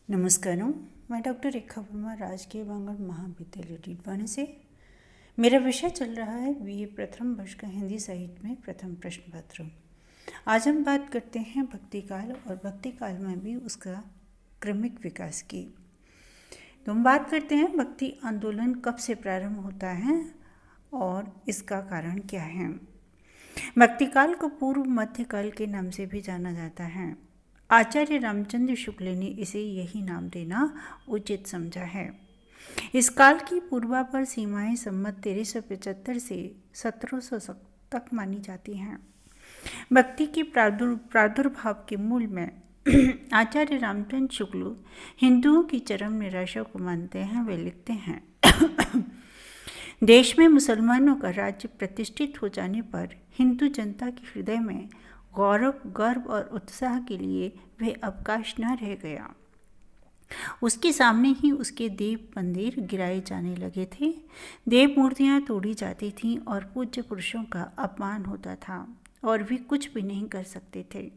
नमस्कारों। मैं डॉक्टर रेखा वर्मा राजकीय बांगड़ महाविद्यालय डीडवाना से। मेरा विषय चल रहा है बीए प्रथम वर्ष का हिंदी साहित्य में प्रथम प्रश्न पत्र। आज हम बात करते हैं भक्ति काल और भक्ति काल में भी उसका क्रमिक विकास की। तो हम बात करते हैं भक्ति आंदोलन कब से प्रारंभ होता है और इसका कारण क्या है। भक्ति काल को पूर्व मध्य काल के नाम से भी जाना जाता है। आचार्य रामचंद्र शुक्ल ने इसे यही नाम देना उचित समझा है। इस काल की पूर्वापर सीमाएं संमत 1375 से 1700 तक मानी जाती हैं। भक्ति के प्रादुर्भाव के मूल में आचार्य रामचंद्र शुक्ल हिंदुओं की चरम निराशा को मानते हैं। वे लिखते हैं, देश में मुसलमानों का राज्य प्रतिष्ठित हो जाने पर हिंदू जनता के हृदय में गौरव, गर्व और उत्साह के लिए वे अवकाश न रह गया। उसके सामने ही उसके देव मंदिर गिराए जाने लगे थे, देव मूर्तियां तोड़ी जाती थीं और पूज्य पुरुषों का अपमान होता था और वे कुछ भी नहीं कर सकते थे।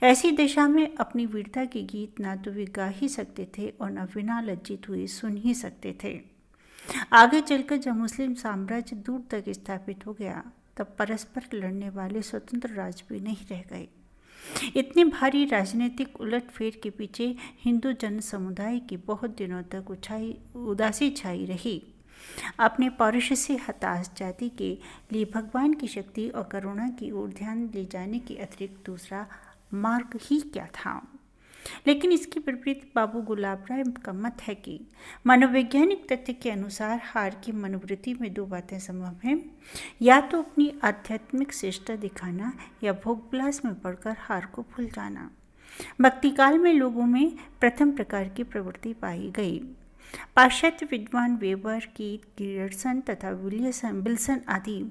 ऐसी दशा में अपनी वीरता के गीत ना तो वे गा ही सकते थे और न बिना लज्जित हुए सुन ही सकते थे। आगे चलकर जब मुस्लिम साम्राज्य दूर तक स्थापित हो गया तब परस्पर लड़ने वाले स्वतंत्र राज्य भी नहीं रह गए। इतनी भारी राजनीतिक उलटफेर के पीछे हिंदू जन समुदाय की बहुत दिनों तक उदासी छाई रही। अपने पौरुष से हताश जाति के लिए भगवान की शक्ति और करुणा की ओर ध्यान ले जाने के अतिरिक्त दूसरा मार्ग ही क्या था। लेकिन इसके विपरीत बाबू गुलाब राय का मत है कि मनोवैज्ञानिक तथ्य के अनुसार हार की मनोवृत्ति में दो बातें संभव हैं, या तो अपनी आध्यात्मिक श्रेष्ठता दिखाना या भोगविलास में पड़कर हार को भूल जाना। भक्ति काल में लोगों में प्रथम प्रकार की प्रवृत्ति पाई गई। पाश्चात्य विद्वान वेबर, कीट, गियर्सन तथा विल्सन आदि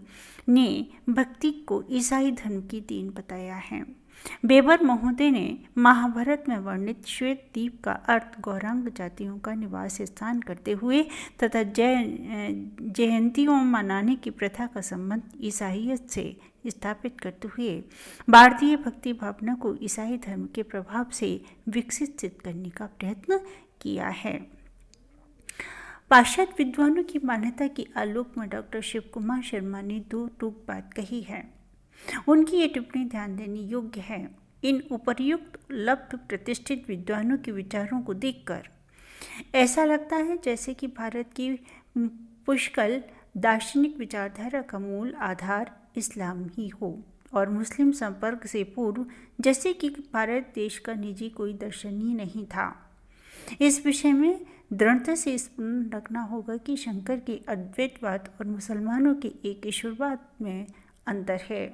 ने भक्ति को ईसाई धर्म की देन बताया है। वेबर महोदय ने महाभारत में वर्णित श्वेत द्वीप का अर्थ गौरांग जातियों का निवास स्थान करते हुए तथा जयंतियों मनाने की प्रथा का संबंध ईसाइयत से स्थापित करते हुए भारतीय भक्ति भावना को ईसाई धर्म के प्रभाव से विकसित करने का प्रयत्न किया है। पाश्चात्य विद्वानों की मान्यता के आलोक में डॉक्टर शिव कुमार शर्मा ने दो टूक बात कही है। उनकी ये टिप्पणी ध्यान देने योग्य है। इन उपर्युक्त लब्ध प्रतिष्ठित विद्वानों के विचारों को देखकर ऐसा लगता है जैसे कि भारत की पुष्कल दार्शनिक विचारधारा का मूल आधार इस्लाम ही हो और मुस्लिम संपर्क से पूर्व जैसे कि भारत देश का निजी कोई दर्शन ही नहीं था। इस विषय में दृढ़ता से स्मरण रखना होगा कि शंकर के अद्वैतवाद और मुसलमानों के एक ईश्वरवाद में अंतर है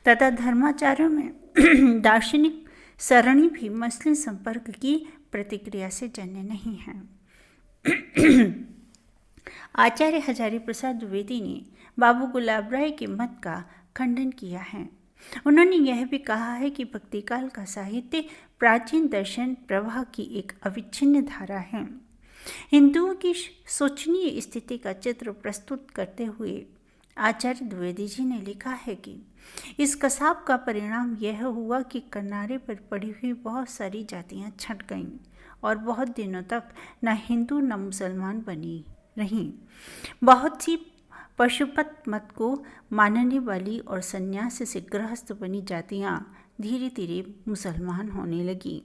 तथा धर्माचार्यों में दार्शनिक सरणी भी मुस्लिम संपर्क की प्रतिक्रिया से जन्य नहीं है। आचार्य हजारी प्रसाद द्विवेदी ने बाबू गुलाब राय के मत का खंडन किया है। उन्होंने यह भी कहा है कि भक्ति काल का साहित्य प्राचीन दर्शन प्रवाह की एक अविच्छिन्न धारा है। हिंदुओं की शोचनीय स्थिति का चित्र प्रस्तुत करते हुए आचार्य द्विवेदी जी ने लिखा है कि इस कसाब का परिणाम यह हुआ कि किनारे पर पड़ी हुई बहुत सारी जातियां छंट गईं और बहुत दिनों तक न हिंदू न मुसलमान बनी रहीं। बहुत सी पशुपत मत को मानने वाली और संन्यास से गृहस्थ बनी जातियां धीरे धीरे मुसलमान होने लगी।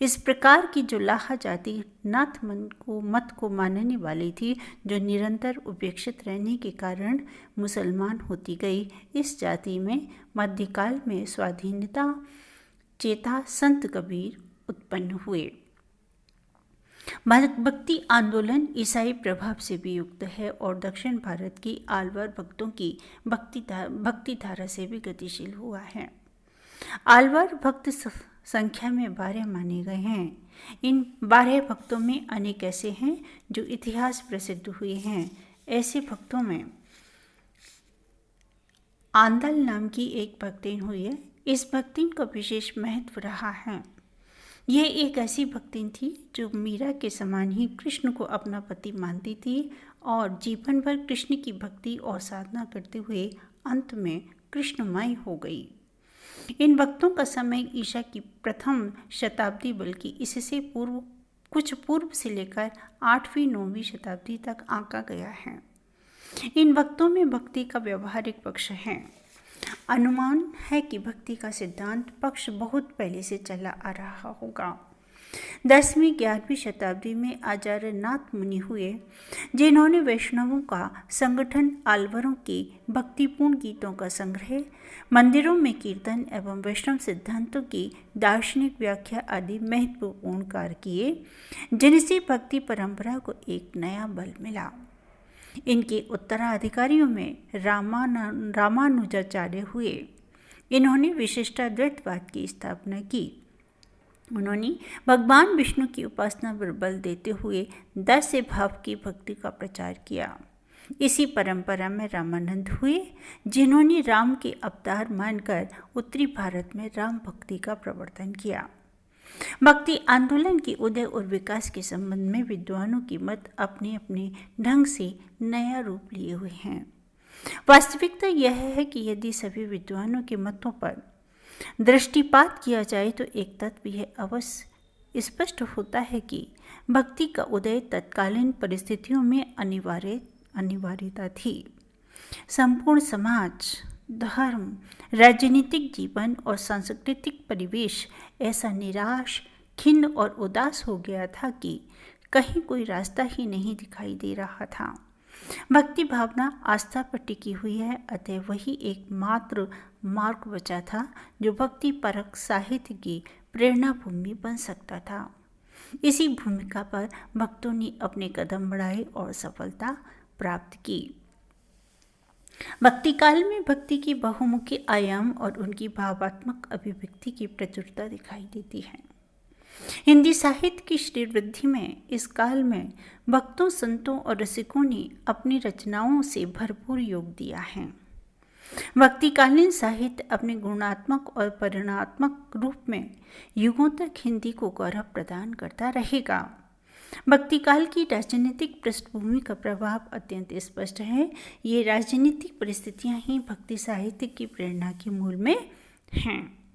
इस प्रकार की जो लाहा जाति नाथ मत को मानने वाली थी, जो निरंतर उपेक्षित रहने के कारण मुसलमान होती गई, इस जाति में मध्यकाल में स्वाधीनता चेता संत कबीर उत्पन्न हुए। भक्ति आंदोलन ईसाई प्रभाव से भी युक्त है और दक्षिण भारत की आलवर भक्तों की भक्ति धारा से भी गतिशील हुआ है। आलवर भक्त संख्या में 12 माने गए हैं। इन 12 भक्तों में अनेक ऐसे हैं जो इतिहास प्रसिद्ध हुए हैं। ऐसे भक्तों में आंदल नाम की एक भक्तिन हुई है। इस भक्तिन का विशेष महत्व रहा है। यह एक ऐसी भक्तिन थी जो मीरा के समान ही कृष्ण को अपना पति मानती थी और जीवन भर कृष्ण की भक्ति और साधना करते हुए अंत में कृष्णमय हो गई। इन भक्तों का समय ईसा की प्रथम शताब्दी बल्कि इससे पूर्व कुछ पूर्व से लेकर 8वीं-9वीं शताब्दी तक आंका गया है। इन वक्तों में भक्ति का व्यवहारिक पक्ष है। अनुमान है कि भक्ति का सिद्धांत पक्ष बहुत पहले से चला आ रहा होगा। 10वीं-11वीं शताब्दी में आचार्य नाथ मुनि हुए, जिन्होंने वैष्णवों का संगठन, आलवरों के भक्तिपूर्ण गीतों का संग्रह, मंदिरों में कीर्तन एवं वैष्णव सिद्धांतों की दार्शनिक व्याख्या आदि महत्वपूर्ण कार्य किए, जिनसे भक्ति परंपरा को एक नया बल मिला। इनके उत्तराधिकारियों में रामानुजाचार्य हुए। इन्होंने विशिष्टाद्वैतवाद की स्थापना की। उन्होंने भगवान विष्णु की उपासना पर बल देते हुए दास्य भाव की भक्ति का प्रचार किया। इसी परंपरा में रामानंद हुए, जिन्होंने राम के अवतार मानकर उत्तरी भारत में राम भक्ति का प्रवर्तन किया। भक्ति आंदोलन के उदय और विकास के संबंध में विद्वानों की मत अपने अपने ढंग से नया रूप लिए हुए हैं। वास्तविकता यह है कि यदि सभी विद्वानों के मतों पर दृष्टिपात किया जाए तो एक तत्व यह अवश्य स्पष्ट होता है कि भक्ति का उदय तत्कालीन परिस्थितियों में अनिवार्यता थी। संपूर्ण समाज, धर्म, राजनीतिक जीवन और सांस्कृतिक परिवेश ऐसा निराश, खिन्न और उदास हो गया था कि कहीं कोई रास्ता ही नहीं दिखाई दे रहा था। भक्ति भावना आस्था पर टिकी हुई है, अतः वही एकमात्र मार्ग बचा था जो भक्ति परक साहित्य की प्रेरणा भूमि बन सकता था। इसी भूमिका पर भक्तों ने अपने कदम बढ़ाए और सफलता प्राप्त की। भक्ति काल में भक्ति की बहुमुखी आयाम और उनकी भावात्मक अभिव्यक्ति की प्रचुरता दिखाई देती है। हिंदी साहित्य की श्रीवृद्धि में इस काल में भक्तों, संतों और रसिकों ने अपनी रचनाओं से भरपूर योग दिया है। भक्तिकालीन साहित्य अपने गुणात्मक और परिणात्मक रूप में युगों तक हिंदी को गौरव प्रदान करता रहेगा। भक्तिकाल की राजनीतिक पृष्ठभूमि का प्रभाव अत्यंत स्पष्ट है। ये राजनीतिक परिस्थितियां ही भक्ति साहित्य की प्रेरणा के मूल में हैं।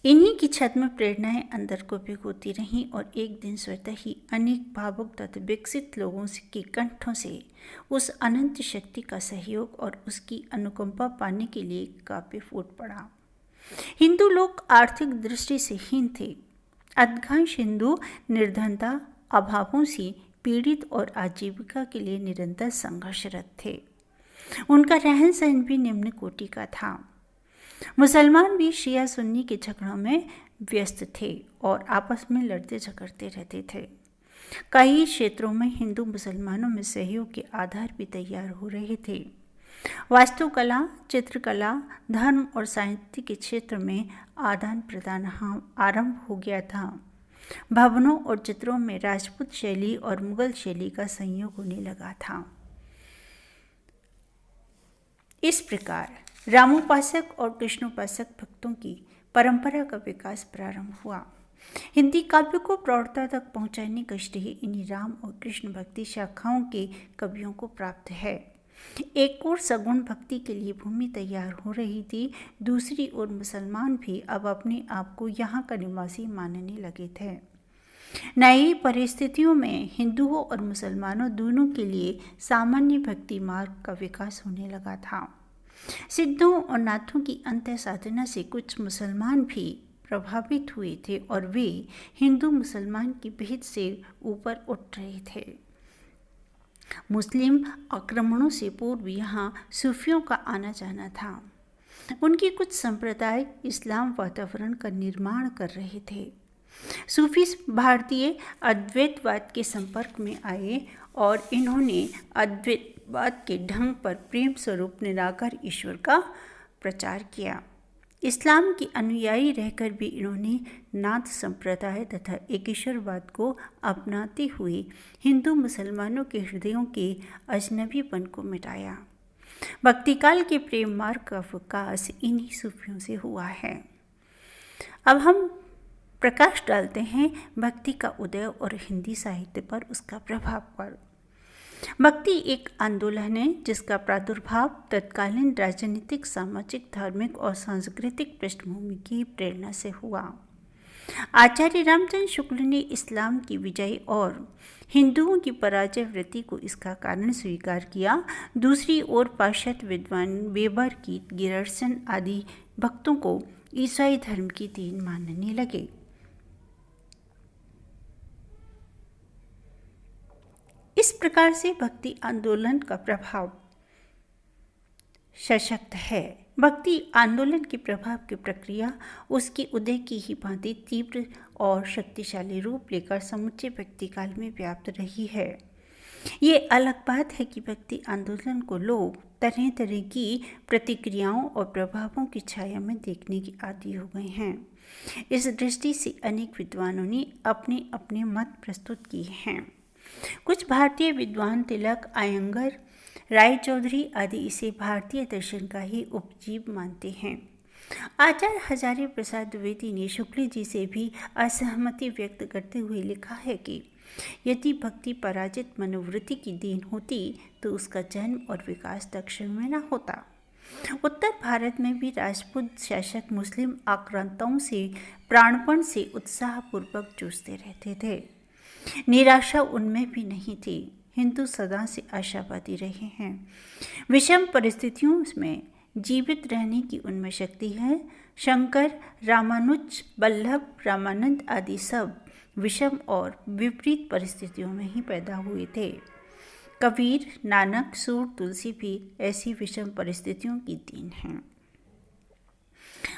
इन्हीं की छत में प्रेरणाएं अंदर को भिगोती रहीं और एक दिन स्वतः ही अनेक भावुक तथा विकसित लोगों के कंठों से उस अनंत शक्ति का सहयोग और उसकी अनुकंपा पाने के लिए काव्य फूट पड़ा। हिंदू लोग आर्थिक दृष्टि से हीन थे। अधिकांश हिंदू निर्धनता, अभावों से पीड़ित और आजीविका के लिए निरंतर संघर्षरत थे। उनका रहन सहन भी निम्न कोटि का था। मुसलमान भी शिया सुन्नी के झगड़ों में व्यस्त थे और आपस में लड़ते झगड़ते रहते थे। कई क्षेत्रों में हिंदू मुसलमानों में सहयोग के आधार भी तैयार हो रहे थे। वास्तुकला, चित्रकला, धर्म और साहित्य के क्षेत्र में आदान प्रदान आरंभ हो गया था। भवनों और चित्रों में राजपूत शैली और मुगल शैली का संयोग होने लगा था। इस प्रकार रामोपासक और कृष्णोपासक भक्तों की परंपरा का विकास प्रारंभ हुआ। हिंदी काव्य को प्रौढ़ता तक पहुंचाने का श्रेय इन्हीं राम और कृष्ण भक्ति शाखाओं के कवियों को प्राप्त है। एक ओर सगुण भक्ति के लिए भूमि तैयार हो रही थी, दूसरी ओर मुसलमान भी अब अपने आप को यहाँ का निवासी मानने लगे थे। नई परिस्थितियों में हिंदुओं और मुसलमानों दोनों के लिए सामान्य भक्ति मार्ग का विकास होने लगा था। सिद्धों और नाथों की अंतः साधना से कुछ मुसलमान भी प्रभावित हुए थे और वे हिंदू मुसलमान की भेद से ऊपर उठ रहे थे। मुस्लिम आक्रमणों से पूर्व यहाँ सूफियों का आना जाना था। उनके कुछ संप्रदाय इस्लाम वातावरण का निर्माण कर रहे थे। सूफी भारतीय अद्वैतवाद के संपर्क में आए और इन्होंने अद्वैतवाद के ढंग पर प्रेम स्वरूप निराकार ईश्वर का प्रचार किया। इस्लाम के अनुयायी रहकर भी इन्होंने नाथ संप्रदाय तथा एकेश्वरवाद को अपनाते हुए हिंदू मुसलमानों के हृदयों के अजनबीपन को मिटाया। भक्तिकाल के प्रेम मार्ग का विकास इन्हीं सूफियों से हुआ है। अब हम प्रकाश डालते हैं भक्ति का उदय और हिंदी साहित्य पर उसका प्रभाव पर। भक्ति एक आंदोलन है जिसका प्रादुर्भाव तत्कालीन राजनीतिक, सामाजिक, धार्मिक और सांस्कृतिक पृष्ठभूमि की प्रेरणा से हुआ। आचार्य रामचंद्र शुक्ल ने इस्लाम की विजय और हिंदुओं की पराजय वृत्ति को इसका कारण स्वीकार किया। दूसरी ओर पाश्चात्य विद्वान वेबर, कीट, गियर्सन आदि भक्तों को ईसाई धर्म की देन मानने लगे। इस प्रकार से भक्ति आंदोलन का प्रभाव सशक्त है। भक्ति आंदोलन के प्रभाव की प्रक्रिया उसके उदय की ही भांति तीव्र और शक्तिशाली रूप लेकर समुचे व्यक्तिकाल में व्याप्त रही है। ये अलग बात है कि भक्ति आंदोलन को लोग तरह तरह की प्रतिक्रियाओं और प्रभावों की छाया में देखने के आदी हो गए हैं। इस दृष्टि से अनेक विद्वानों ने अपने अपने मत प्रस्तुत किए हैं। कुछ भारतीय विद्वान तिलक, अयंगर, राय चौधरी आदि इसे भारतीय दर्शन का ही उपजीव मानते हैं। आचार्य हजारी प्रसाद द्विवेदी ने शुक्ल जी से भी असहमति व्यक्त करते हुए लिखा है कि यदि भक्ति पराजित मनोवृत्ति की देन होती तो उसका जन्म और विकास दक्षिण में न होता। उत्तर भारत में भी राजपूत शासक मुस्लिम आक्रांताओं से प्राणपण से उत्साहपूर्वक जूझते रहते थे। निराशा उनमें भी नहीं थी। हिंदू सदा से आशावादी रहे हैं। विषम परिस्थितियों में जीवित रहने की उनमें शक्ति है। शंकर, रामानुज, वल्लभ, रामानंद आदि सब विषम और विपरीत परिस्थितियों में ही पैदा हुए थे। कबीर, नानक, सूर, तुलसी भी ऐसी विषम परिस्थितियों की देन हैं।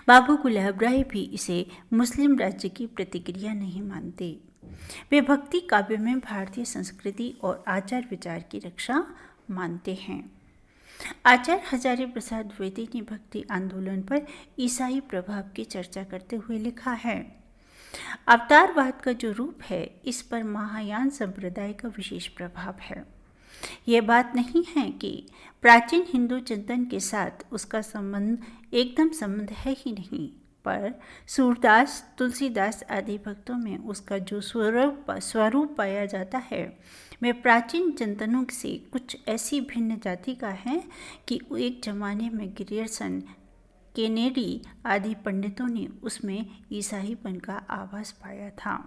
बाबू गुलाब राय भी इसे मुस्लिम राज्य की प्रतिक्रिया नहीं मानते। वे भक्ति काव्य में भारतीय संस्कृति और आचार विचार की रक्षा मानते हैं। आचार्य हजारी प्रसाद द्विवेदी ने भक्ति आंदोलन पर ईसाई प्रभाव की चर्चा करते हुए लिखा है, अवतारवाद का जो रूप है इस पर महायान संप्रदाय का विशेष प्रभाव है। यह बात नहीं है कि प्राचीन हिंदू चिंतन के साथ उसका एकदम संबंध है ही नहीं, पर सूरदास, तुलसीदास आदि भक्तों में उसका जो स्वरूप पाया जाता है वह प्राचीन चिंतनों से कुछ ऐसी भिन्न जाति का है कि एक जमाने में गियर्सन, केनेडी आदि पंडितों ने उसमें ईसाईपन का आभास पाया था।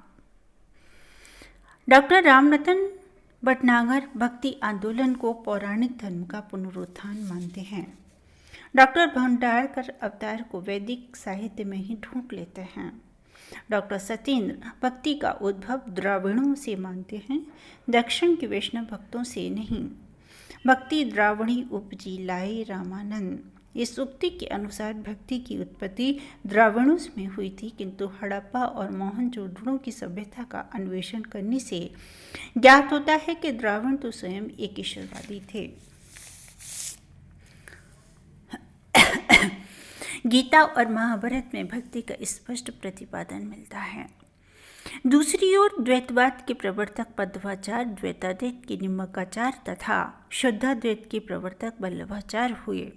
डॉक्टर रामरतन भटनागर भक्ति आंदोलन को पौराणिक धर्म का पुनरुत्थान मानते हैं। डॉक्टर भंडारकर अवतार को वैदिक साहित्य में ही ढूंढ लेते हैं। डॉक्टर सत्येंद्र भक्ति का उद्भव द्राविड़ों से मानते हैं, दक्षिण के वैष्णव भक्तों से नहीं। भक्ति द्राविड़ी उपजी लाए रामानंद, इस उक्ति के अनुसार भक्ति की उत्पत्ति द्राविड़ों में हुई थी, किंतु हड़प्पा और मोहनजोदड़ो की सभ्यता का अन्वेषण करने से ज्ञात होता है कि द्राविड़ तो स्वयं एक ईश्वरवादी थे। गीता और महाभारत में भक्ति का स्पष्ट प्रतिपादन मिलता है। दूसरी ओर द्वैतवाद के प्रवर्तक मध्वाचार्य, द्वैताद्वैत के निम्बकाचार्य तथा शुद्धाद्वैत के प्रवर्तक वल्लभाचार्य हुए।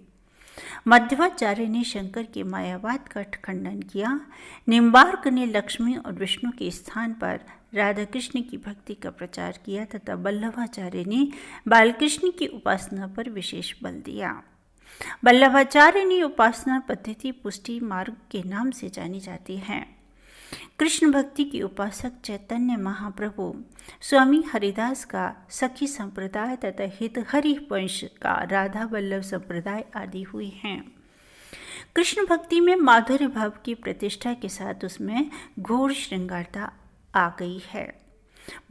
मध्वाचार्य ने शंकर के मायावाद का खंडन किया। निम्बार्क ने लक्ष्मी और विष्णु के स्थान पर राधा कृष्ण की भक्ति का प्रचार किया तथा वल्लभाचार्य ने बालकृष्ण की उपासना पर विशेष बल दिया। वल्लभाचार्य ने उपासना पद्धति पुष्टि मार्ग के नाम से जानी जाती है। कृष्ण भक्ति के उपासक चैतन्य महाप्रभु, स्वामी हरिदास का सखी संप्रदाय तथा हितहरि वंश का राधा वल्लभ संप्रदाय आदि हुए हैं। कृष्ण भक्ति में माधुर्य भाव की प्रतिष्ठा के साथ उसमें घोर श्रृंगारता आ गई है।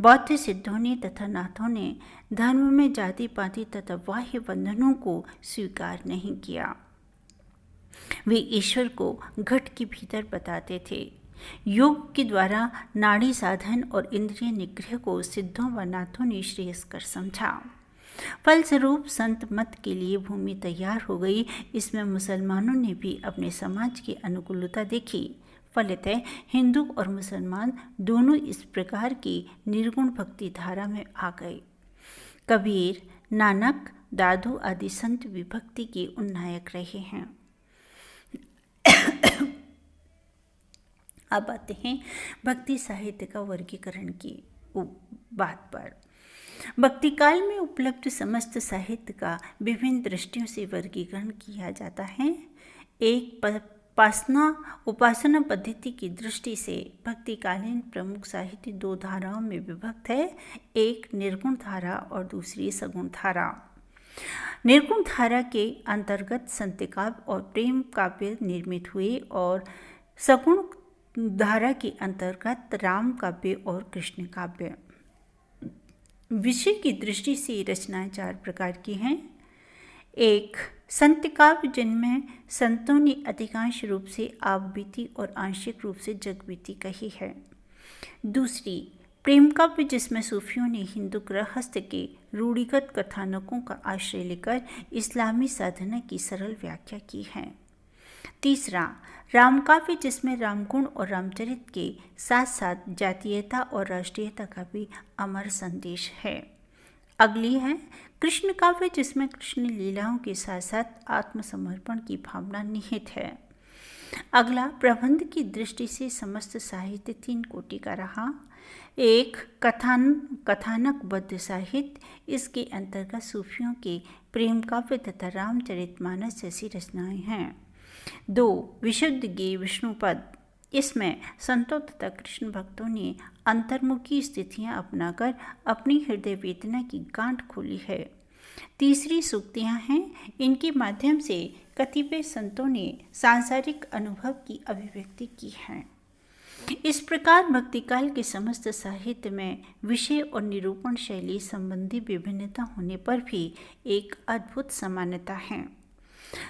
बौद्ध सिद्धों ने तथा नाथों ने धर्म में जाति पाति तथा बाह्य बंधनों को स्वीकार नहीं किया। वे ईश्वर को घट के भीतर बताते थे। योग के द्वारा नाड़ी साधन और इंद्रिय निग्रह को सिद्धों व नाथों ने श्रेयस्कर समझा। फलस्वरूप संत मत के लिए भूमि तैयार हो गई। इसमें मुसलमानों ने भी अपने समाज की अनुकूलता देखी। फलतः हिंदू और मुसलमान दोनों इस प्रकार की निर्गुण भक्ति धारा में आ गए। कबीर, नानक, दादू आदि संत भी भक्ति के उन्नायक रहे हैं। अब आते हैं भक्ति साहित्य का वर्गीकरण की बात पर। भक्ति काल में उपलब्ध समस्त साहित्य का विभिन्न दृष्टियों से वर्गीकरण किया जाता है। एक उपासना पद्धति की दृष्टि से भक्तिकालीन प्रमुख साहित्य दो धाराओं में विभक्त है, एक निर्गुण धारा और दूसरी सगुण धारा। निर्गुण धारा के अंतर्गत संत काव्य और प्रेम काव्य निर्मित हुए और सगुण धारा के अंतर्गत राम काव्य और कृष्ण काव्य। विषय की दृष्टि से रचनाएं चार प्रकार की हैं। एक, संत काव्य जिनमें संतों ने अधिकांश रूप से आपबीती और आंशिक रूप से जगबीती कही है। दूसरी, प्रेम काव्य जिसमें सूफियों ने हिंदू गृहस्थ के रूढ़िगत कथानकों का आश्रय लेकर इस्लामी साधना की सरल व्याख्या की है। तीसरा, राम काव्य जिसमें रामगुण और रामचरित के साथ साथ जातीयता और राष्ट्रीयता का भी अमर संदेश है। अगली है कृष्ण काव्य जिसमें कृष्ण लीलाओं के साथ साथ आत्मसमर्पण की भावना निहित है। अगला, प्रबंध की दृष्टि से समस्त साहित्य तीन कोटि का रहा। एक, कथानकबद्ध साहित्य, इसके अंतर्गत सूफियों के प्रेम काव्य तथा रामचरितमानस जैसी रचनाएं हैं। दो, विशुद्ध गेय विष्णु पद, इसमें संतों तथा कृष्ण भक्तों ने अंतर्मुखी स्थितियां अपनाकर अपनी हृदय वेदना की गांठ खोली है। तीसरी, सूक्तियां हैं, इनके माध्यम से कतिपय संतों ने सांसारिक अनुभव की अभिव्यक्ति की है। इस प्रकार भक्तिकाल के समस्त साहित्य में विषय और निरूपण शैली संबंधी विभिन्नता होने पर भी एक अद्भुत समानता है।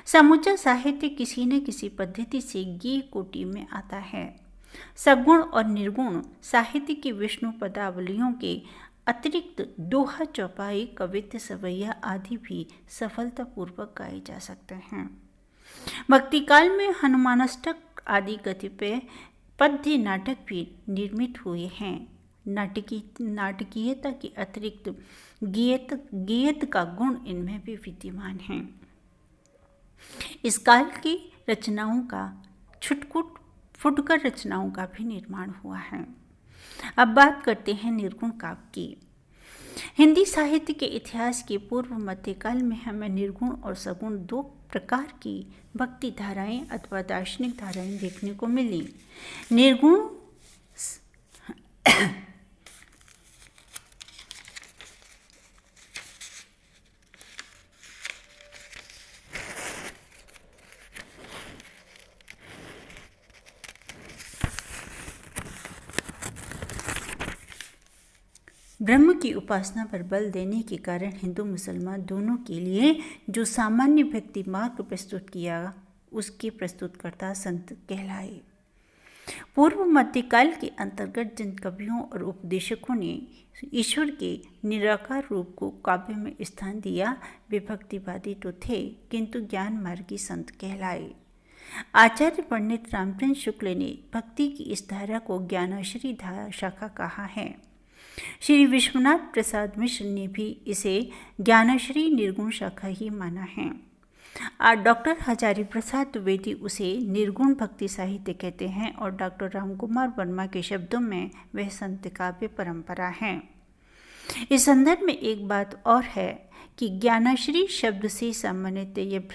समूचा साहित्य किसी न किसी पद्धति से गेय कोटि में आता है। सगुण और निर्गुण साहित्य की विष्णु पदावलियों के अतिरिक्त दोहा, चौपाई, कवित्त, सवैया आदि भी सफलतापूर्वक गाए जा सकते हैं। भक्तिकाल में हनुमानाष्टक आदि कतिपय पद्य नाटक भी निर्मित हुए हैं। नाटकीयता के अतिरिक्त गेयत का गुण इनमें भी विद्यमान है। इस काल की रचनाओं का फुटकर रचनाओं का भी निर्माण हुआ है। अब बात करते हैं निर्गुण काव्य की। हिंदी साहित्य के इतिहास के पूर्व मध्यकाल में हमें निर्गुण और सगुण दो प्रकार की भक्ति धाराएं अथवा दार्शनिक धाराएं देखने को मिली। निर्गुण ब्रह्म की उपासना पर बल देने के कारण हिंदू मुसलमान दोनों के लिए जो सामान्य भक्ति मार्ग प्रस्तुत किया, उसके प्रस्तुतकर्ता संत कहलाए। पूर्व मध्यकाल के अंतर्गत जिन कवियों और उपदेशकों ने ईश्वर के निराकार रूप को काव्य में स्थान दिया, वे भक्तिवादी तो थे किंतु ज्ञान मार्गी संत कहलाए। आचार्य पंडित रामचंद्र शुक्ल ने भक्ति की इस धारा को ज्ञानाश्री शाखा कहा है। श्री विश्वनाथ प्रसाद मिश्र ने भी इसे ज्ञानाश्री निर्गुण शाखा ही माना है। डॉक्टर हजारी प्रसाद द्विवेदी उसे निर्गुण भक्ति साहित्य कहते हैं और डॉक्टर रामकुमार वर्मा के शब्दों में वह संत काव्य परंपरा है। इस संदर्भ में एक बात और है कि ज्ञानाश्री शब्द से सामान्यतः यह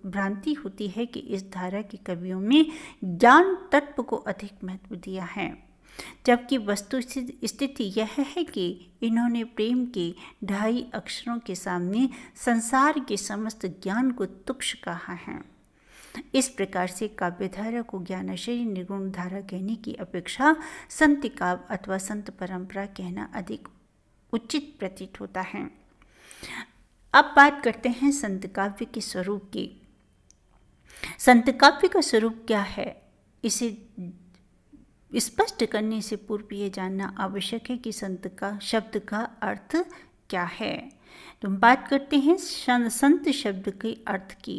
भ्रांति होती है कि इस धारा के कवियों में ज्ञान तत्व को अधिक महत्व दिया है, जबकि वस्तु स्थिति यह है कि इन्होंने प्रेम के 2.5 अक्षरों के सामने संसार के समस्त ज्ञान को तुच्छ कहा है। इस प्रकार से काव्यधारा को ज्ञानाश्री निर्गुण धारा कहने की अपेक्षा संत काव्य अथवा संत परंपरा कहना अधिक उचित प्रतीत होता है। अब बात करते हैं संत काव्य के स्वरूप की। संत काव्य का स्वरूप क्या है, इसे स्पष्ट करने से पूर्व ये जानना आवश्यक है कि संत का शब्द का अर्थ क्या है। तो हम बात करते हैं संत शब्द के अर्थ की।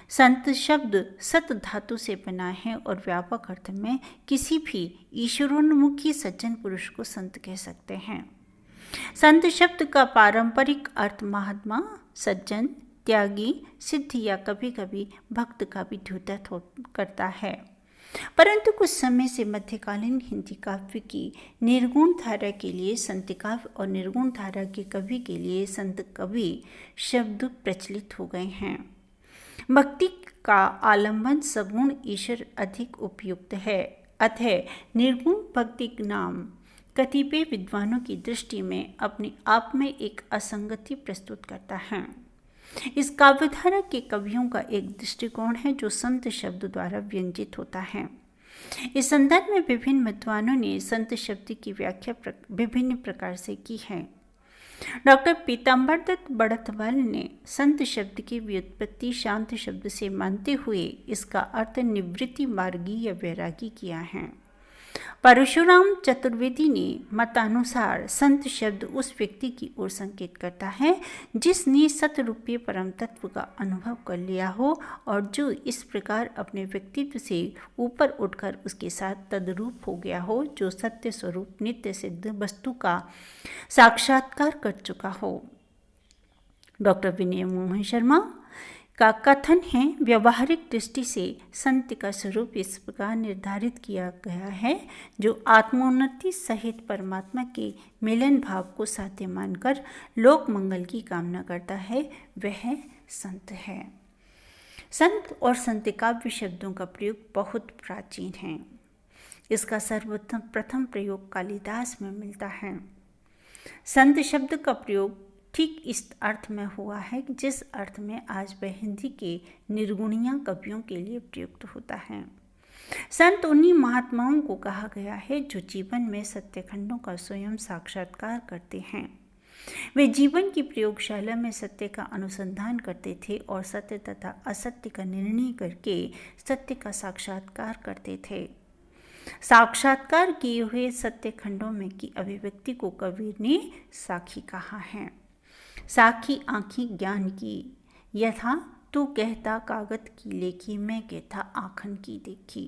संत शब्द सत धातु से बना है और व्यापक अर्थ में किसी भी ईश्वरोन्मुखी सज्जन पुरुष को संत कह सकते हैं। संत शब्द का पारंपरिक अर्थ महात्मा, सज्जन, त्यागी, सिद्ध या कभी कभी भक्त का भी द्योतक करता है। परंतु कुछ समय से मध्यकालीन हिंदी काव्य की निर्गुण धारा के लिए संत काव्य और निर्गुण धारा के कवि के लिए संत कवि शब्द प्रचलित हो गए हैं। भक्ति का आलंबन सगुण ईश्वर अधिक उपयुक्त है, अतः निर्गुण भक्ति नाम कतिपय विद्वानों की दृष्टि में अपने आप में एक असंगति प्रस्तुत करता है। इस काव्यधारा के कवियों का एक दृष्टिकोण है जो संत शब्द द्वारा व्यंजित होता है। इस संदर्भ में विभिन्न विद्वानों ने संत शब्द की व्याख्या विभिन्न प्रकार से की है। डॉक्टर पीताम्बर दत्त बड़थवाल ने संत शब्द की व्युत्पत्ति शांत शब्द से मानते हुए इसका अर्थ निवृत्ति मार्गी या वैरागी किया है। परशुराम चतुर्वेदी ने मतानुसार संत शब्द उस व्यक्ति की ओर संकेत करता है जिसने सतरूपीय परम तत्व का अनुभव कर लिया हो और जो इस प्रकार अपने व्यक्तित्व से ऊपर उठकर उसके साथ तद्रूप हो गया हो, जो सत्य स्वरूप नित्य सिद्ध वस्तु का साक्षात्कार कर चुका हो। डॉक्टर विनय मोहन शर्मा का कथन है, व्यवहारिक दृष्टि से संत का स्वरूप इस प्रकार निर्धारित किया गया है, जो आत्मोन्नति सहित परमात्मा के मिलन भाव को साध्य मानकर लोक मंगल की कामना करता है, वह संत है। संत और संत काव्य शब्दों का प्रयोग बहुत प्राचीन है। इसका सर्वप्रथम प्रयोग कालिदास में मिलता है। संत शब्द का प्रयोग ठीक इस अर्थ में हुआ है कि जिस अर्थ में आज वह हिंदी के निर्गुणिया कवियों के लिए प्रयुक्त होता है। संत उन्हीं महात्माओं को कहा गया है जो जीवन में सत्यखंडों का स्वयं साक्षात्कार करते हैं। वे जीवन की प्रयोगशाला में सत्य का अनुसंधान करते थे और सत्य तथा असत्य का निर्णय करके सत्य का साक्षात्कार करते थे। साक्षात्कार किए हुए सत्य खंडों में की अभिव्यक्ति को कबीर ने साखी कहा है। साखी आँखी ज्ञान की, यथा तू कहता कागत की लेखी, मैं कहता आखन की देखी।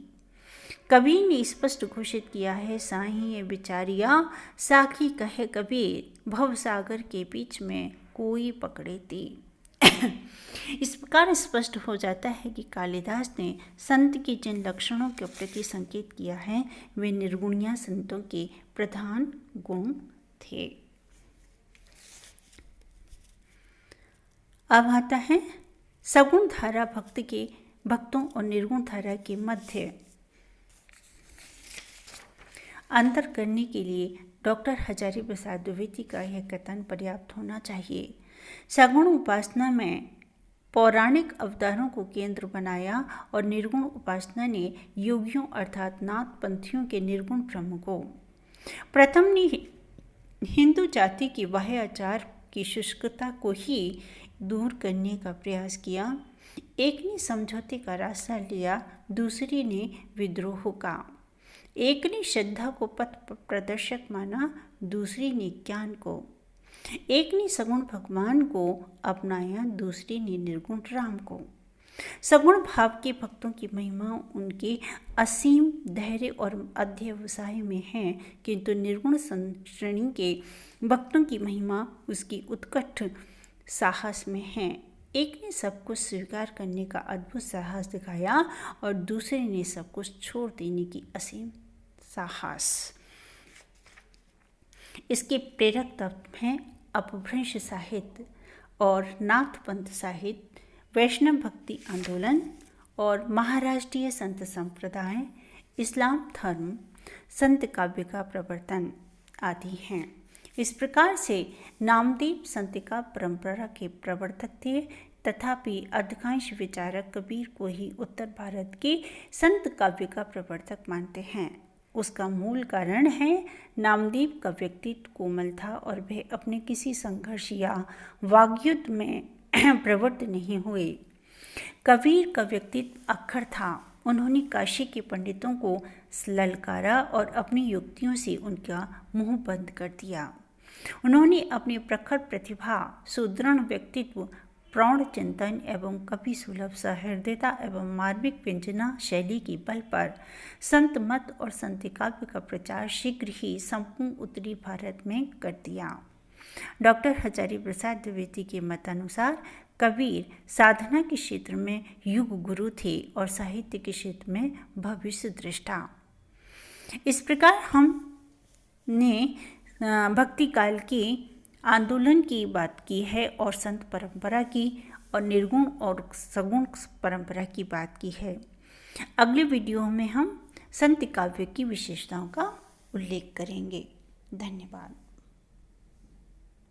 कबीर ने स्पष्ट घोषित किया है, साईं ये विचारिया साखी कहे कबीर, भव सागर के बीच में कोई पकड़े तीर। इस प्रकार स्पष्ट हो जाता है कि कालिदास ने संत के जिन लक्षणों के प्रति संकेत किया है वे निर्गुणिया संतों के प्रधान गुण थे। अब आता है सगुण धारा भक्तों और निर्गुण धारा के मध्य अंतर करने के लिए डॉक्टर हजारी प्रसाद द्विवेदी का यह कथन पर्याप्त होना चाहिए। सगुण उपासना में पौराणिक अवतारों को केंद्र बनाया और निर्गुण उपासना ने योगियों अर्थात नाथ पंथियों के निर्गुण प्रमुखों। प्रथम ने हिंदू जाति की बाह्य आचार की शुष्कता को ही दूर करने का प्रयास किया। एक ने समझौते का रास्ता लिया, दूसरी ने विद्रोह का। एक ने श्रद्धा को पथ प्रदर्शक माना, दूसरी ने ज्ञान को। एक ने सगुण भगवान को अपनाया, दूसरी ने निर्गुण राम को। सगुण भाव के भक्तों की महिमा उनके असीम धैर्य और अध्यवसाय में है, किंतु निर्गुण श्रेणी के भक्तों की महिमा उसकी उत्कट साहस में है। एक ने सब कुछ स्वीकार करने का अद्भुत साहस दिखाया और दूसरे ने सब कुछ छोड़ देने की असीम साहस। इसके प्रेरक तत्व हैं अपभ्रंश साहित्य और नाथपंथ साहित्य, वैष्णव भक्ति आंदोलन और महाराष्ट्रीय संत संप्रदाय, इस्लाम धर्म, संत काव्य का प्रवर्तन आदि हैं। इस प्रकार से नामदेव संत का परंपरा के प्रवर्तक थे, तथापि अधिकांश विचारक कबीर को ही उत्तर भारत के संत काव्य का प्रवर्तक मानते हैं। उसका मूल कारण है नामदेव का व्यक्तित्व कोमल था और वह अपने किसी संघर्ष या वाग्युद्ध में प्रवृत्त नहीं हुए। कबीर का व्यक्तित्व अक्खड़ था। उन्होंने काशी के पंडितों को ललकारा और अपनी युक्तियों से उनका मुंह बंद कर दिया। उन्होंने अपनी प्रखर प्रतिभा, सुदृढ़ व्यक्तित्व, प्रौढ़ चिंतन एवं कवि सुलभ सहृदयता एवं मार्मिक व्यंजना शैली के बल पर संत मत और संत काव्य का प्रचार शीघ्र ही संपूर्ण उत्तरी भारत में कर दिया। डॉक्टर हजारी प्रसाद द्विवेदी के मतानुसार कबीर साधना के क्षेत्र में युग गुरु थे और साहित्य के क्षेत्र में भविष्य दृष्टा। इस प्रकार हमने भक्ति काल के आंदोलन की बात की है और संत परंपरा की और निर्गुण और सगुण परंपरा की बात की है। अगले वीडियो में हम संत काव्य की विशेषताओं का उल्लेख करेंगे। धन्यवाद।